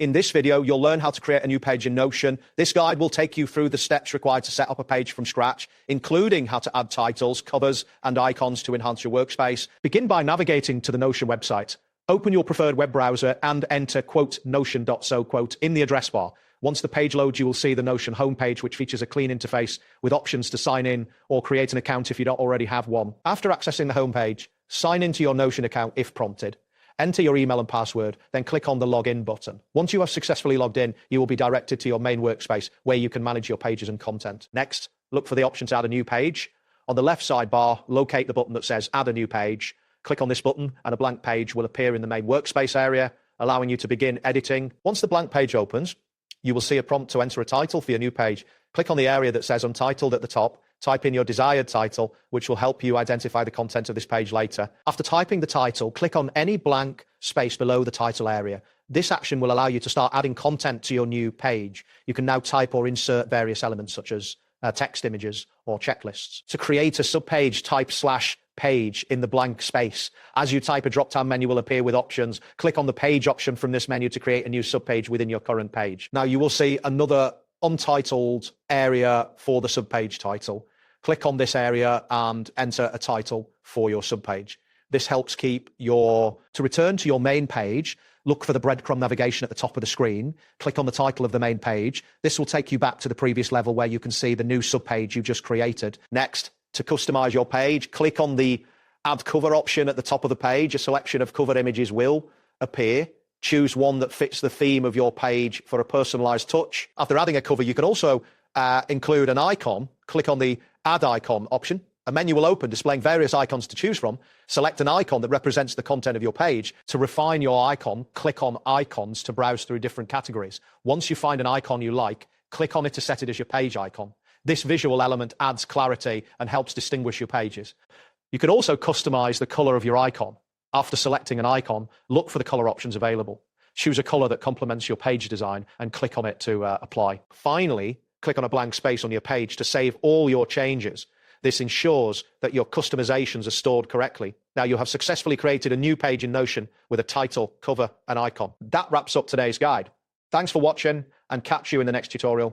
In this video, you'll learn how to create a new page in Notion. This guide will take you through the steps required to set up a page from scratch, including how to add titles, covers, and icons to enhance your workspace. Begin by navigating to the Notion website. Open your preferred web browser and enter notion.so in the address bar. Once the page loads, you will see the Notion homepage, which features a clean interface with options to sign in or create an account if you don't already have one. After accessing the homepage, sign into your Notion account if prompted. Enter your email and password, then click on the login button. Once you have successfully logged in, you will be directed to your main workspace where you can manage your pages and content. Next, look for the option to add a new page. On the left sidebar, locate the button that says Add a New Page. Click on this button and a blank page will appear in the main workspace area, allowing you to begin editing. Once the blank page opens, you will see a prompt to enter a title for your new page. Click on the area that says Untitled at the top. Type in your desired title, which will help you identify the content of this page later. After typing the title, click on any blank space below the title area. This action will allow you to start adding content to your new page. You can now type or insert various elements such as text images or checklists. To create a subpage, type /page in the blank space. As you type, a drop-down menu will appear with options. Click on the page option from this menu to create a new subpage within your current page. Now you will see another untitled area for the subpage title. Click on this area and enter a title for your subpage. This helps to return to your main page, look for the breadcrumb navigation at the top of the screen, click on the title of the main page. This will take you back to the previous level where you can see the new subpage you just created. Next, to customize your page, click on the Add Cover option at the top of the page. A selection of cover images will appear. Choose one that fits the theme of your page for a personalized touch. After adding a cover, you can also include an icon. Click on the Add Icon option. A menu will open displaying various icons to choose from. Select an icon that represents the content of your page. To refine your icon, click on Icons to browse through different categories. Once you find an icon you like, click on it to set it as your page icon. This visual element adds clarity and helps distinguish your pages. You can also customize the color of your icon. After selecting an icon, look for the color options available. Choose a color that complements your page design and click on it to apply. Finally, click on a blank space on your page to save all your changes. This ensures that your customizations are stored correctly. Now you have successfully created a new page in Notion with a title, cover, and icon. That wraps up today's guide. Thanks for watching and catch you in the next tutorial.